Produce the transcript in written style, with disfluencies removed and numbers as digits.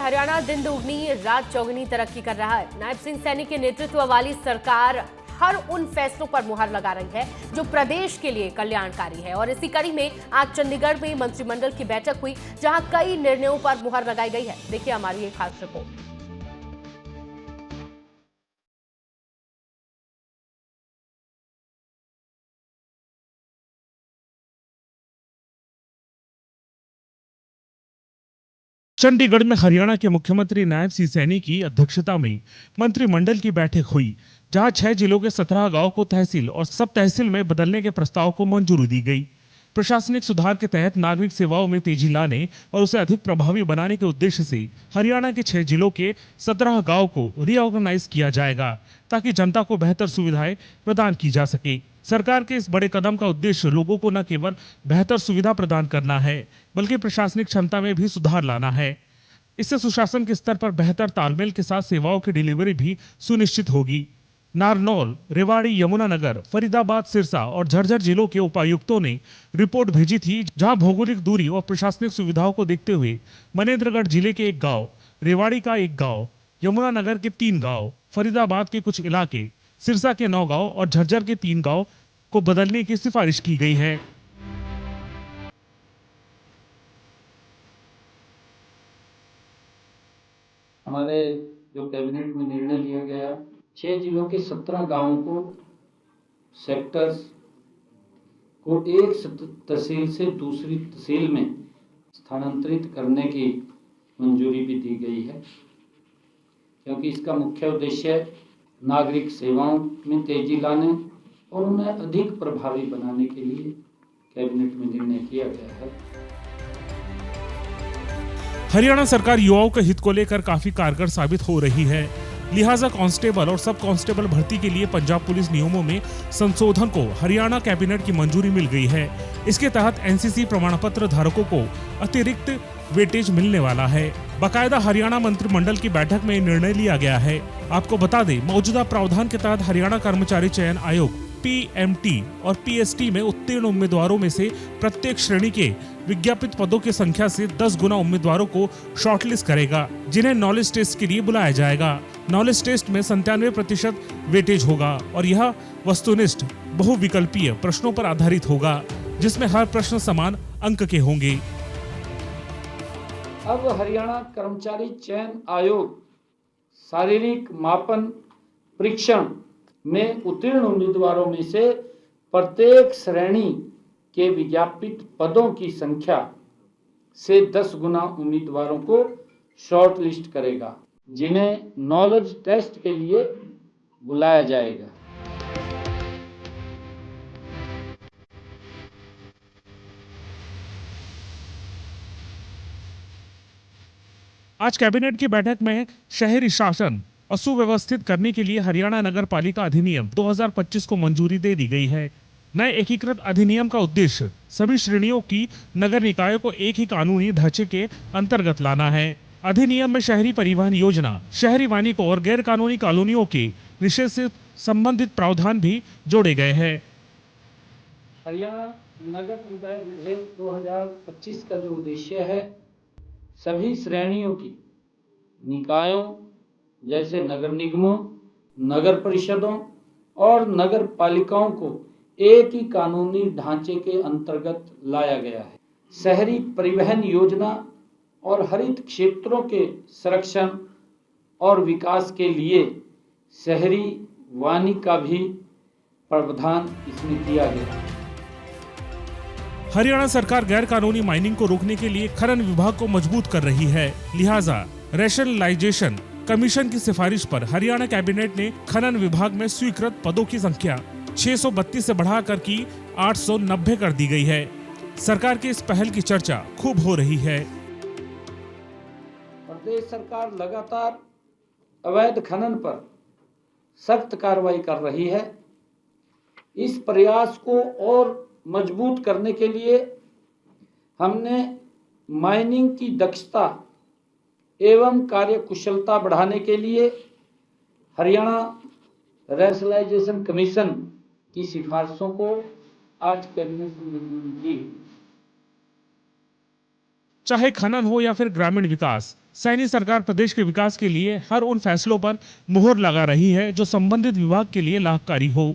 हरियाणा दिन दुगनी रात चौगुनी तरक्की कर रहा है। नायब सिंह सैनी के नेतृत्व वाली सरकार हर उन फैसलों पर मुहर लगा रही है जो प्रदेश के लिए कल्याणकारी है। और इसी कड़ी में आज चंडीगढ़ में मंत्रिमंडल की बैठक हुई, जहां कई निर्णयों पर मुहर लगाई गई है। देखिए हमारी एक खास रिपोर्ट। चंडीगढ़ में हरियाणा के मुख्यमंत्री नायब सिंह सैनी की अध्यक्षता में मंत्रिमंडल की बैठक हुई, जहां 6 जिलों के 17 गांव को तहसील और सब तहसील में बदलने के प्रस्ताव को मंजूरी दी गई। प्रशासनिक सुधार के तहत नागरिक सेवाओं में तेजी लाने और उसे अधिक प्रभावी बनाने के उद्देश्य से हरियाणा के 6 जिलों के 17 गांव को रीऑर्गेनाइज किया जाएगा, ताकि जनता को बेहतर सुविधाएं प्रदान की जा सके। सरकार के इस बड़े कदम का उद्देश्य लोगों को न केवल बेहतर सुविधा प्रदान करना है, बल्कि प्रशासनिक क्षमता में भी सुधार लाना है। इससे सुशासन के स्तर पर बेहतर तालमेल के साथ सेवाओं की डिलीवरी भी सुनिश्चित होगी। नारनौल, रेवाड़ी, यमुनानगर, फरीदाबाद, सिरसा और झज्जर जिलों के उपायुक्तों ने रिपोर्ट भेजी थी, जहां भौगोलिक दूरी और प्रशासनिक सुविधाओं को देखते हुए मनेंद्रगढ़ जिले के एक गांव, रेवाड़ी का एक गांव, यमुनानगर के 3 गांव, फरीदाबाद के कुछ इलाके, सिरसा के 9 गांव और झज्जर के 3 गांव को बदलने की सिफारिश की गई है। हमारे जो कैबिनेट में निर्णय लिया गया, 6 जिलों के 17 गांवों को, सेक्टर्स को एक तहसील से दूसरी तहसील में स्थानांतरित करने की मंजूरी भी दी गई है, क्योंकि इसका मुख्य उद्देश्य नागरिक सेवाओं में तेजी लाने और उन्हें अधिक प्रभावी बनाने के लिए कैबिनेट में निर्णय किया गया है। हरियाणा सरकार युवाओं के हित को लेकर काफी कारगर साबित हो रही है। लिहाजा कांस्टेबल और सब कांस्टेबल भर्ती के लिए पंजाब पुलिस नियमों में संशोधन को हरियाणा कैबिनेट की मंजूरी मिल गई है। इसके तहत एनसीसी प्रमाण पत्र धारकों को अतिरिक्त वेटेज मिलने वाला है। बाकायदा हरियाणा मंत्रिमंडल की बैठक में निर्णय लिया गया है। आपको बता दें, मौजूदा प्रावधान के तहत हरियाणा कर्मचारी चयन आयोग पीएमटी और पीएसटी में उत्तीर्ण उम्मीदवारों में से प्रत्येक श्रेणी के विज्ञापित पदों की संख्या से 10 गुना उम्मीदवारों को शॉर्टलिस्ट करेगा, जिन्हें नॉलेज टेस्ट के लिए बुलाया जाएगा। नॉलेज टेस्ट में 97% वेटेज होगा और यह वस्तुनिष्ठ बहुविकल्पीय प्रश्नों पर आधारित होगा, जिसमें हर प्रश्न समान अंक के होंगे। अब हरियाणा कर्मचारी चयन आयोग शारीरिक मापन परीक्षण में उत्तीर्ण उम्मीदवारों में से प्रत्येक श्रेणी के विज्ञापित पदों की संख्या से 10 गुना उम्मीदवारों को शॉर्ट लिस्ट करेगा, जिन्हें नॉलेज टेस्ट के लिए बुलाया जाएगा। आज कैबिनेट की बैठक में शहरी शासन सुव्यवस्थित करने के लिए हरियाणा नगर पालिका अधिनियम 2025 को मंजूरी दे दी गई है। नए एकीकृत अधिनियम का उद्देश्य सभी श्रेणियों की नगर निकायों को एक ही कानूनी ढांचे के अंतर्गत लाना है। अधिनियम में शहरी परिवहन योजना, शहरी वानिकों और गैर कानूनी कॉलोनियों के निषेध से संबंधित प्रावधान भी जोड़े गए हैं। हरियाणा नगर निकाय विधेयक 2025 का जो उद्देश्य है, सभी श्रेणियों की निकायों जैसे नगर निगमों, नगर परिषदों और नगर पालिकाओं को एक ही कानूनी ढांचे के अंतर्गत लाया गया है। शहरी परिवहन योजना और हरित क्षेत्रों के संरक्षण और विकास के लिए शहरी वानी का भी प्रावधान इसमें किया गया है। हरियाणा सरकार गैर कानूनी माइनिंग को रोकने के लिए खनन विभाग को मजबूत कर रही है। लिहाजा रैशनलाइजेशन कमीशन की सिफारिश पर हरियाणा कैबिनेट ने खनन विभाग में स्वीकृत पदों की संख्या 632 से बढ़ाकर की 890 कर दी गई है। सरकार की इस पहल की चर्चा खूब हो रही है। प्रदेश सरकार लगातार अवैध खनन पर सख्त कार्रवाई कर रही है। इस प्रयास को और मजबूत करने के लिए हमने माइनिंग की दक्षता एवं कार्यकुशलता बढ़ाने के लिए हरियाणा रैशनलाइजेशन कमीशन की सिफारिशों को आज कैबिनेट में मंजूरी दी। चाहे खनन हो या फिर ग्रामीण विकास, सैनी सरकार प्रदेश के विकास के लिए हर उन फैसलों पर मुहर लगा रही है जो संबंधित विभाग के लिए लाभकारी हो।